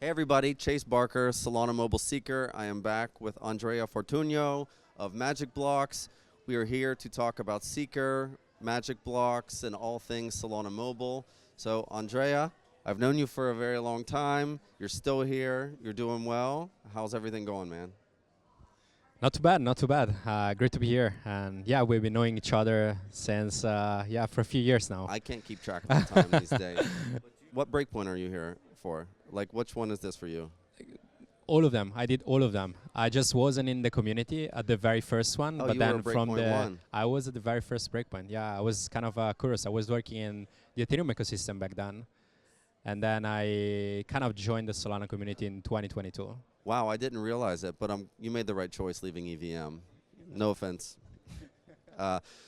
Hey everybody, Chase Barker, Solana Mobile Seeker. I am back with Andrea Fortugno of MagicBlocks. We are here to talk about Seeker, MagicBlocks, and all things Solana Mobile. So Andrea, I've known you for a very long time. You're still here. You're doing well. How's everything going, man? Not too bad, not too bad. Great to be here. And yeah, we've been knowing each other since, for a few years now. I can't keep track of the time these days. What breakpoint are you here for? Like, which one is this for you? All of them. I did all of them. I just wasn't in the community at the very first one, Oh, but you then were from breakpoint the one. I was at the very first breakpoint. Yeah, I was kind of curious. I was working in the Ethereum ecosystem back then, and then I kind of joined the Solana community in 2022. Wow, I didn't realize it, but you made the right choice leaving EVM. No offense.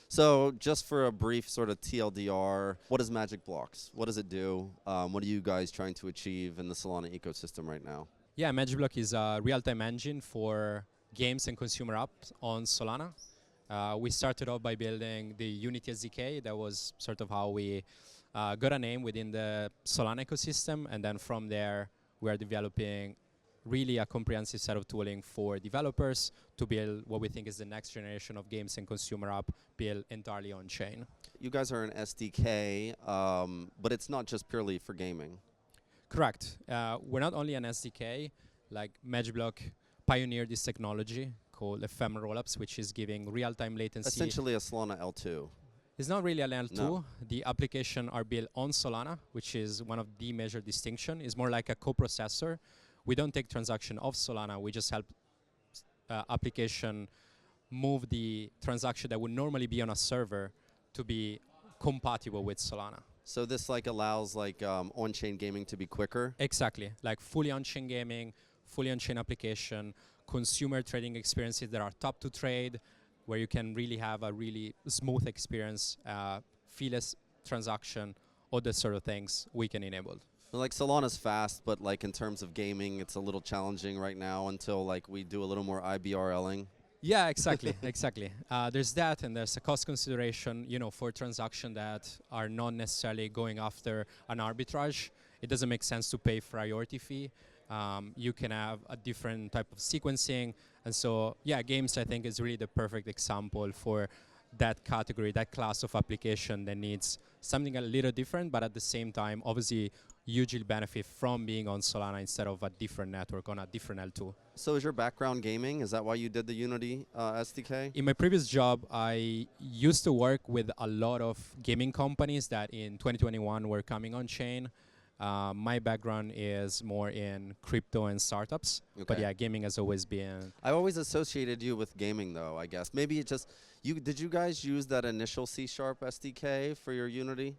So just for a brief sort of TLDR, what is MagicBlocks? What does it do? What are you guys trying to achieve in the Solana ecosystem right now? Yeah, MagicBlock is a real-time engine for games and consumer apps on Solana. We started off by building the Unity SDK. That was sort of how we got a name within the Solana ecosystem, and then from there we are developing really a comprehensive set of tooling for developers to build what we think is the next generation of games and consumer app built entirely on-chain. You guys are an SDK, but it's not just purely for gaming. Correct. We're not only an SDK, like MagicBlock pioneered this technology called Ephemeral rollups, which is giving real-time latency. Essentially a Solana L2. It's not really an L2. No. The application are built on Solana, which is one of the major distinction. It's more like a coprocessor. We don't take transaction off Solana. We just help application move the transaction that would normally be on a server to be compatible with Solana. So this like allows like on-chain gaming to be quicker? Exactly, like fully on-chain gaming, fully on-chain application, consumer trading experiences that are top to trade, where you can really have a really smooth experience, feeless transaction, all the sort of things we can enable. Like Solana's fast, but like in terms of gaming, it's a little challenging right now until like we do a little more IBRLing. Yeah, exactly, exactly. There's that, and there's a cost consideration, for transactions that are not necessarily going after an arbitrage. It doesn't make sense to pay priority fee. You can have a different type of sequencing, and so yeah, games I think is really the perfect example for that category, that class of application that needs something a little different, but at the same time, obviously, hugely benefit from being on Solana instead of a different network on a different L2. So is your background gaming? Is that why you did the Unity SDK? In my previous job, I used to work with a lot of gaming companies that in 2021 were coming on chain. My background is more in crypto and startups, but yeah, gaming has always been. I always associated you with gaming, though. I guess maybe it just did you guys use that initial C# SDK for your Unity?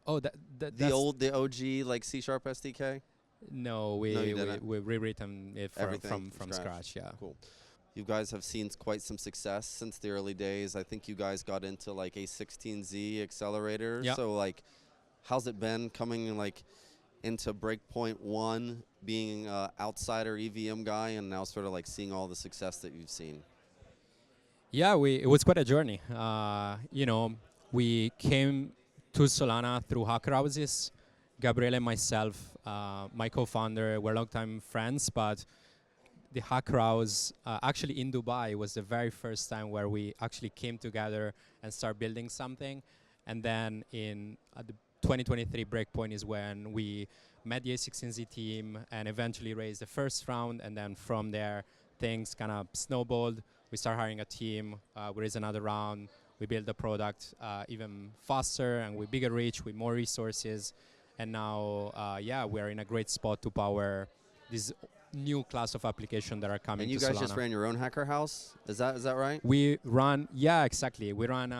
Oh, the OG like C# SDK? No, we rewritten it from scratch. Yeah. Cool. You guys have seen quite some success since the early days. I think you guys got into like a 16Z accelerator. Yeah. So like, how's it been coming like into Breakpoint 1, being an outsider EVM guy, and now sort of like seeing all the success that you've seen? Yeah, it was quite a journey. We came to Solana through hacker houses. Gabriele and myself, my co-founder, were longtime friends, but the hacker house actually in Dubai was the very first time where we actually came together and start building something. And then at the 2023 Breakpoint is when we met the A16Z team and eventually raised the first round, and then from there things kind of snowballed. We start hiring a team, we raise another round, we build the product even faster and with bigger reach, with more resources. And now, we're in a great spot to power this new class of application that are coming to Solana. And you guys just ran your own hacker house? Is that right? We run, yeah, exactly. We run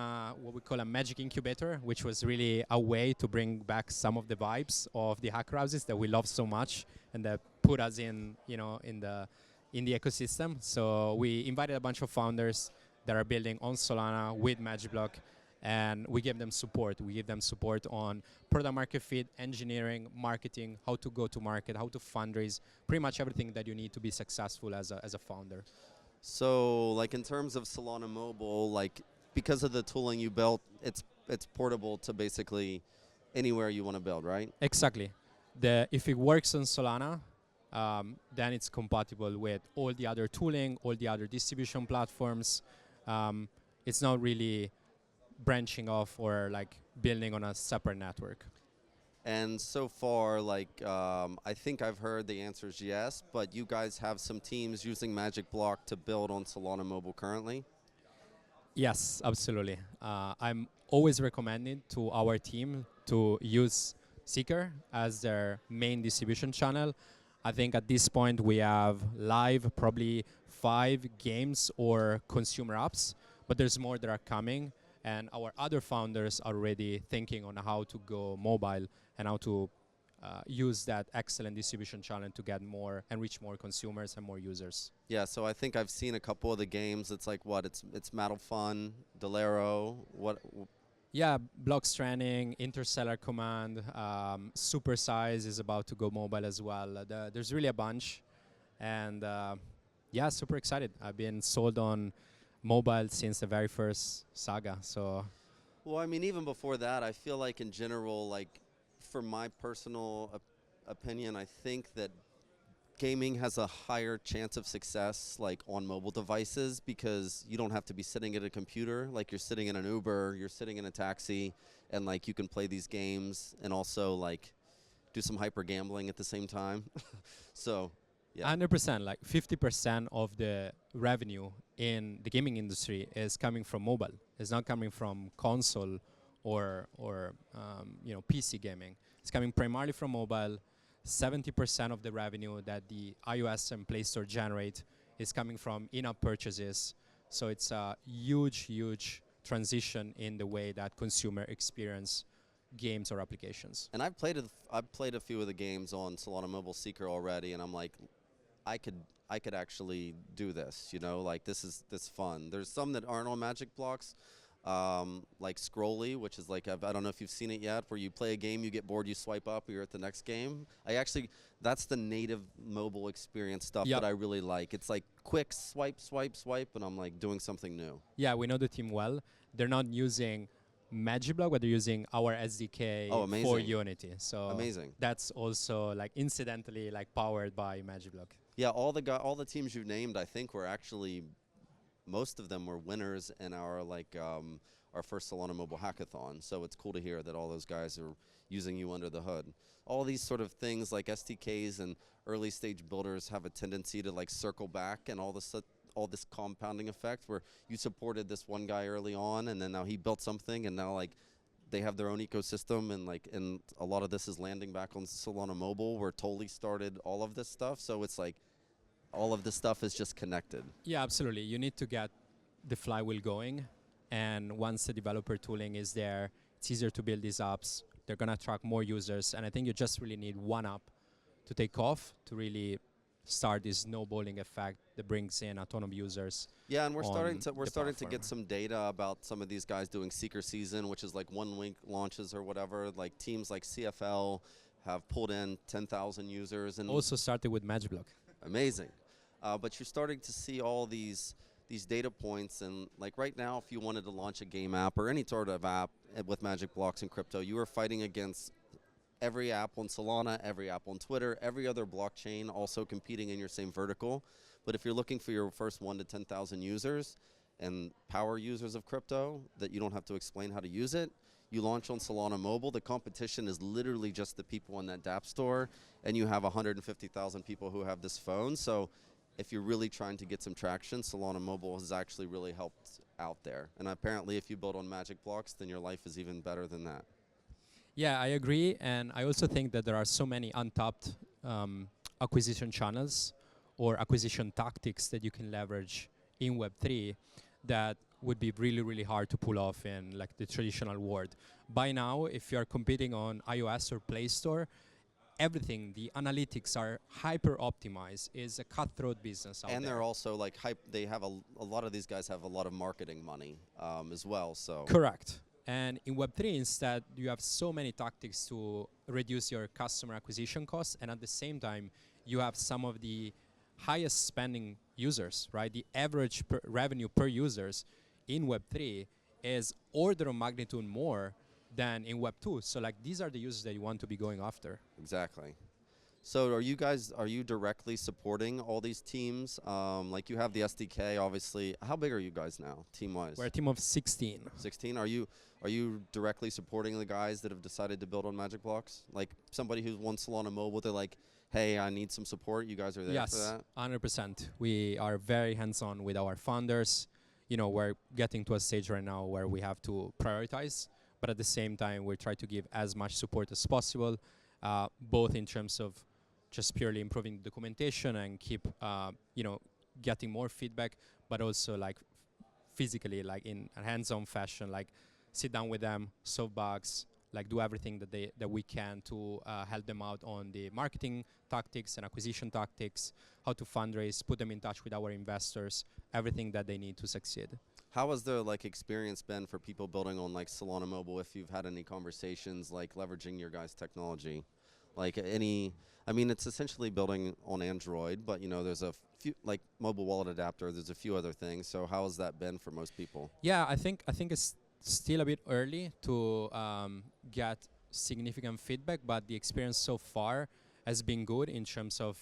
what we call a Magic Incubator, which was really a way to bring back some of the vibes of the hacker houses that we love so much and that put us in the ecosystem. So we invited a bunch of founders that are building on Solana with MagicBlock, and we give them support. We give them support on product market fit, engineering, marketing, how to go to market, how to fundraise, pretty much everything that you need to be successful as a founder. So like in terms of Solana Mobile, like because of the tooling you built, it's portable to basically anywhere you want to build, right? Exactly. If it works on Solana, then it's compatible with all the other tooling, all the other distribution platforms. It's not really branching off or like building on a separate network. And so far, like, I think I've heard the answer is yes, but you guys have some teams using MagicBlock to build on Solana Mobile currently? Yes, absolutely. I'm always recommending to our team to use Seeker as their main distribution channel. I think at this point we have live probably 5 games or consumer apps, but there's more that are coming. And our other founders are already thinking on how to go mobile and how to use that excellent distribution channel to get more and reach more consumers and more users. Yeah, so I think I've seen a couple of the games. It's like what? It's Mattlefun, Delero. What? Yeah, BlockStranding, Interstellar Command, SuperSize is about to go mobile as well. There's really a bunch, and yeah, super excited. I've been sold on mobile since the very first saga. So, Well, I mean, even before that, I feel like in general, like, for my personal opinion, I think that gaming has a higher chance of success like on mobile devices because you don't have to be sitting at a computer. Like you're sitting in an Uber, you're sitting in a taxi, and like you can play these games and also like do some hyper gambling at the same time. So, yeah. 100%, like 50% of the revenue in the gaming industry is coming from mobile. It's not coming from console or PC gaming. It's coming primarily from mobile. 70% of the revenue that the iOS and Play Store generate is coming from in-app purchases. So it's a huge, huge transition in the way that consumer experience games or applications. And I've played a few of the games on Solana Mobile Seeker already, and I'm like, I could actually do this. You know, like this is fun. There's some that aren't on MagicBlocks. Like Scrolly, which is like, I don't know if you've seen it yet, where you play a game, you get bored, you swipe up, you're at the next game. That's the native mobile experience stuff that I really like. It's like quick swipe, swipe, swipe, and I'm like doing something new. Yeah, we know the team well. They're not using MagicBlock, but they're using our SDK for Unity. So amazing. That's also like incidentally like powered by MagicBlock. Yeah, all the teams you named, I think were actually, most of them were winners in our our first Solana Mobile Hackathon. So it's cool to hear that all those guys are using you under the hood. All these sort of things like SDKs and early stage builders have a tendency to like circle back, and all this compounding effect where you supported this one guy early on, and then now he built something, and now like they have their own ecosystem, and a lot of this is landing back on Solana Mobile, where Tolly started all of this stuff. So it's like all of this stuff is just connected. Yeah, absolutely. You need to get the flywheel going, and once the developer tooling is there, it's easier to build these apps. They're going to attract more users, and I think you just really need one app to take off to really start this snowballing effect that brings in a ton of users. Yeah, and we're starting to get some data about some of these guys doing Seeker Season, which is like 1 week launches or whatever. Like teams like CFL have pulled in 10,000 users, and also started with MagicBlock. Amazing. But you're starting to see all these data points, and like right now, if you wanted to launch a game app or any sort of app with MagicBlocks and crypto, you are fighting against every app on Solana, every app on Twitter, every other blockchain also competing in your same vertical. But if you're looking for your first 1 to 10,000 users and power users of crypto that you don't have to explain how to use it, you launch on Solana Mobile. The competition is literally just the people in that dApp store, and you have 150,000 people who have this phone. So if you're really trying to get some traction, Solana Mobile has actually really helped out there. And apparently if you build on MagicBlocks, then your life is even better than that. Yeah, I agree. And I also think that there are so many untapped acquisition channels or acquisition tactics that you can leverage in Web3 that would be really, really hard to pull off in like the traditional world. By now, if you're competing on iOS or Play Store, everything, the analytics are hyper optimized. Is a cutthroat business out there. And they're also like they have a lot of these guys have a lot of marketing money as well. So correct. And in Web3 instead, you have so many tactics to reduce your customer acquisition costs, and at the same time, you have some of the highest spending users, right? The average revenue per users in Web3 is order of magnitude more than in Web2. So like these are the users that you want to be going after. Exactly. So are you directly supporting all these teams? Like you have the SDK, obviously. How big are you guys now, team-wise? We're a team of 16. 16. Are you directly supporting the guys that have decided to build on Magic Blocks? Like somebody who's won Solana Mobile, they're like, hey, I need some support. You guys are there for Yes, that? 100%. We are very hands-on with our founders. You know, we're getting to a stage right now where we have to prioritize, but at the same time, we try to give as much support as possible, both in terms of just purely improving the documentation and keep, you know, getting more feedback, but also like physically, like in a hands-on fashion, like sit down with them, solve bugs, like do everything that we can to help them out on the marketing tactics and acquisition tactics, how to fundraise, put them in touch with our investors, everything that they need to succeed. How has the like experience been for people building on like Solana Mobile? If you've had any conversations like leveraging your guys' technology, like any, I mean, it's essentially building on Android, but you know, there's a few like mobile wallet adapter. There's a few other things. So how has that been for most people? Yeah, I think it's still a bit early to get significant feedback, but the experience so far has been good in terms of,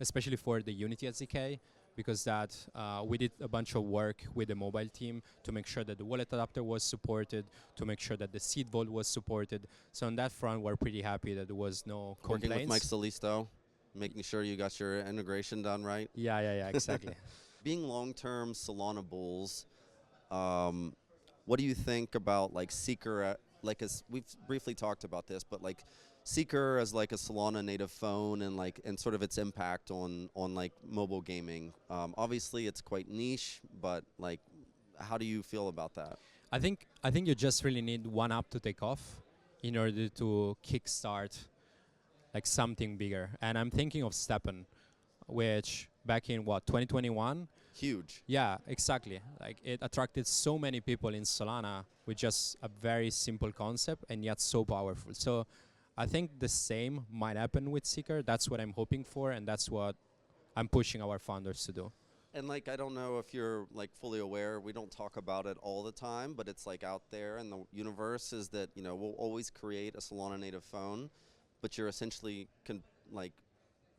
especially for the Unity SDK, because that we did a bunch of work with the mobile team to make sure that the wallet adapter was supported, to make sure that the seed vault was supported. So on that front, we're pretty happy that there was no complaints. Working with Mike Solisto, making sure you got your integration done right. Yeah, exactly. Being long-term Solana bulls, what do you think about like Seeker? Like as we've briefly talked about this, but like Seeker as like a Solana native phone and like and sort of its impact on like mobile gaming. Obviously, it's quite niche, but like, how do you feel about that? I think you just really need one app to take off in order to kickstart like something bigger. And I'm thinking of Steppen, which back in what 2021. Huge. Yeah, exactly. Like it attracted so many people in Solana with just a very simple concept and yet so powerful. So I think the same might happen with Seeker. That's what I'm hoping for, and that's what I'm pushing our founders to do. And like, I don't know if you're like fully aware, we don't talk about it all the time, but it's like out there in the universe is that, you know, we'll always create a Solana native phone, but you're essentially like,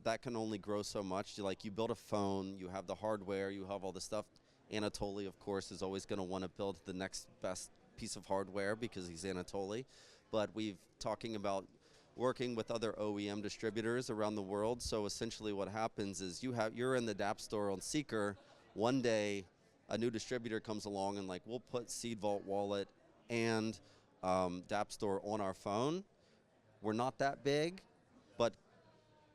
that can only grow so much. You build a phone, you have the hardware, you have all the stuff. Anatoly, of course, is always going to want to build the next best piece of hardware because he's Anatoly. But we've talking about working with other OEM distributors around the world. So essentially what happens is you're in the dApp store on Seeker. One day, a new distributor comes along and like, we'll put Seed Vault Wallet and dApp store on our phone. We're not that big, but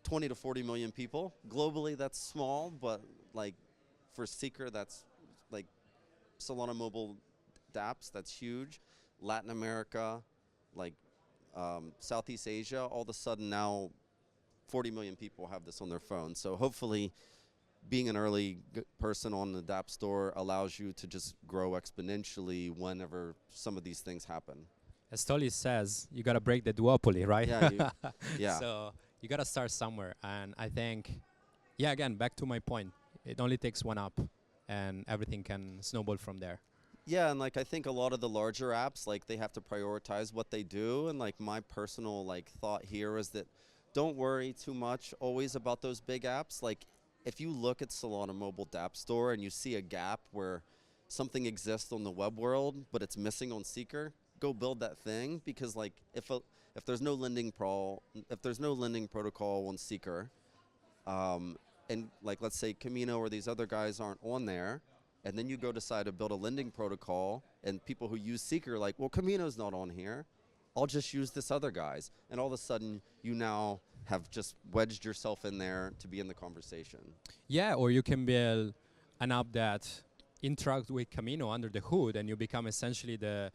20 to 40 million people. Globally, that's small, but like for Seeker, that's like Solana Mobile dApps, that's huge. Latin America, like Southeast Asia, all of a sudden now 40 million people have this on their phone. So hopefully being an early person on the dApp store allows you to just grow exponentially whenever some of these things happen. As Tolly says, you gotta break the duopoly, right? Yeah, yeah. So you gotta start somewhere, and I think, yeah, again, back to my point, it only takes one app, and everything can snowball from there. Yeah, and like I think a lot of the larger apps, like they have to prioritize what they do, and like my personal like thought here is that don't worry too much always about those big apps. Like if you look at Solana Mobile dApp Store and you see a gap where something exists on the web world but it's missing on Seeker, go build that thing, because like if there's no lending protocol on Seeker, and like let's say Camino or these other guys aren't on there, and then you go decide to build a lending protocol, and people who use Seeker are like, well, Camino's not on here, I'll just use this other guy's, and all of a sudden you now have just wedged yourself in there to be in the conversation. Yeah, or you can build an app that interacts with Camino under the hood, and you become essentially the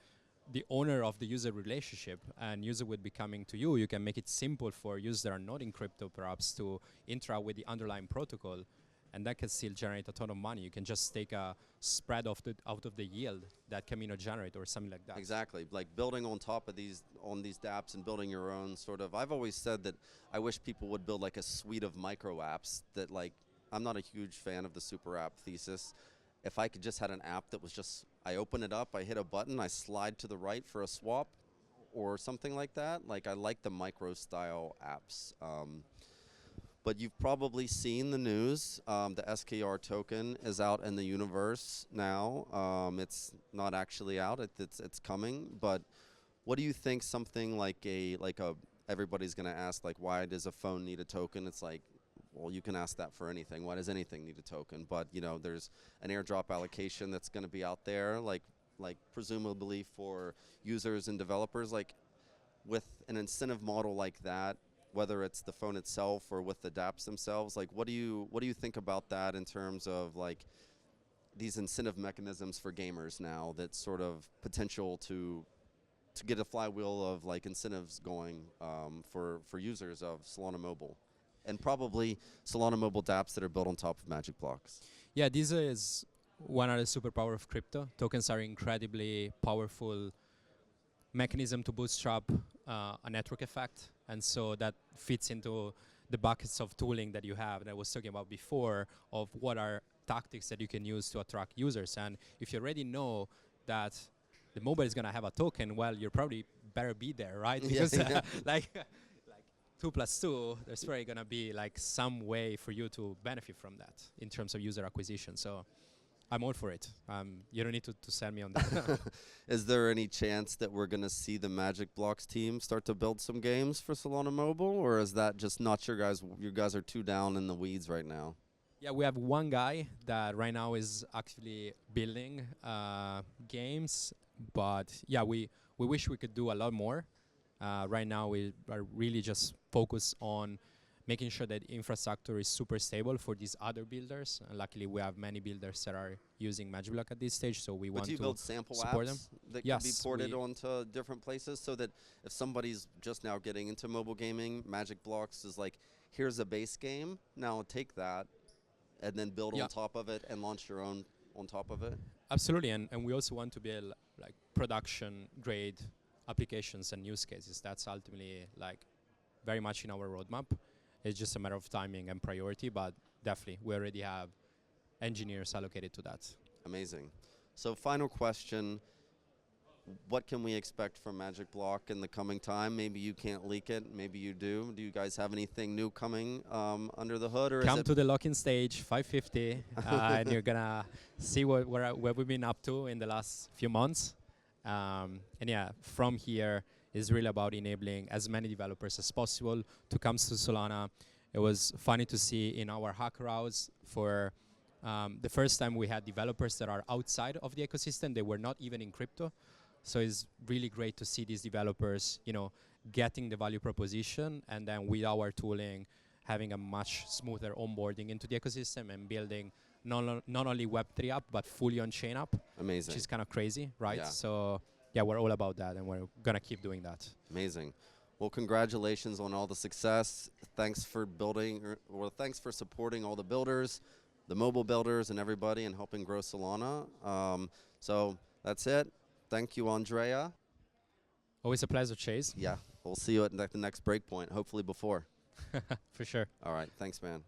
owner of the user relationship, and user would be coming to you. You can make it simple for users that are not in crypto perhaps to interact with the underlying protocol, and that can still generate a ton of money. You can just take a spread out of the yield that Camino generate or something like that. Exactly, like building on top of these dApps and building your own sort of, I've always said that I wish people would build like a suite of micro apps that like, I'm not a huge fan of the super app thesis. If I could just had an app that was just, I open it up, I hit a button, I slide to the right for a swap or something like that. Like I like the micro style apps. but you've probably seen the news. The SKR token is out in the universe now. It's not actually out. It's coming. But what do you think? Something like a everybody's gonna ask, like, why does a phone need a token? It's like, well, you can ask that for anything. Why does anything need a token? But you know, there's an airdrop allocation that's going to be out there, like presumably for users and developers, like with an incentive model like that, whether it's the phone itself or with the dApps themselves. Like, what do you think about that in terms of like these incentive mechanisms for gamers now? That's sort of potential to get a flywheel of like incentives going for users of Solana Mobile. And probably Solana Mobile dApps that are built on top of MagicBlocks. Yeah, this is one of the superpower of crypto. Tokens are incredibly powerful mechanism to bootstrap a network effect, and so that fits into the buckets of tooling that you have that I was talking about before, of what are tactics that you can use to attract users. And if you already know that the mobile is going to have a token, well, you're probably better be there, right? Because like 2 plus 2, there's probably going to be like some way for you to benefit from that in terms of user acquisition. So I'm all for it. You don't need to sell me on that. Is there any chance that we're going to see the MagicBlocks team start to build some games for Solana Mobile, or is that just not your guys? You guys are too down in the weeds right now. Yeah, we have one guy that right now is actually building games, but yeah, we wish we could do a lot more. Right now, we are really just focused on making sure that infrastructure is super stable for these other builders. And luckily, we have many builders that are using MagicBlock at this stage, so we want to build sample support apps them. that can be ported onto different places, so that if somebody's just now getting into mobile gaming, MagicBlocks is like, here's a base game, now take that, and then build on top of it and launch your own on top of it? Absolutely, and we also want to build like production-grade applications and use cases. That's ultimately like very much in our roadmap. It's just a matter of timing and priority, but definitely we already have engineers allocated to that. Amazing. So final question, what can we expect from MagicBlock in the coming time? Maybe you can't leak it, maybe you do. Do you guys have anything new coming under the hood? Or Come to the lock-in stage, 550, and you're gonna see what we've been up to in the last few months. And yeah, from here is really about enabling as many developers as possible to come to Solana. It was funny to see in our hacker hours for the first time we had developers that are outside of the ecosystem. They were not even in crypto. So it's really great to see these developers, you know, getting the value proposition, and then with our tooling, having a much smoother onboarding into the ecosystem and building not only Web3 app, but fully on-chain app. Amazing. Which is kind of crazy, right? Yeah. So yeah, we're all about that, and we're going to keep doing that. Amazing. Well, congratulations on all the success. Thanks for thanks for supporting all the builders, the mobile builders, and everybody, and helping grow Solana. So that's it. Thank you, Andrea. Always a pleasure, Chase. Yeah, we'll see you at the next breakpoint, hopefully before. For sure. All right, thanks, man.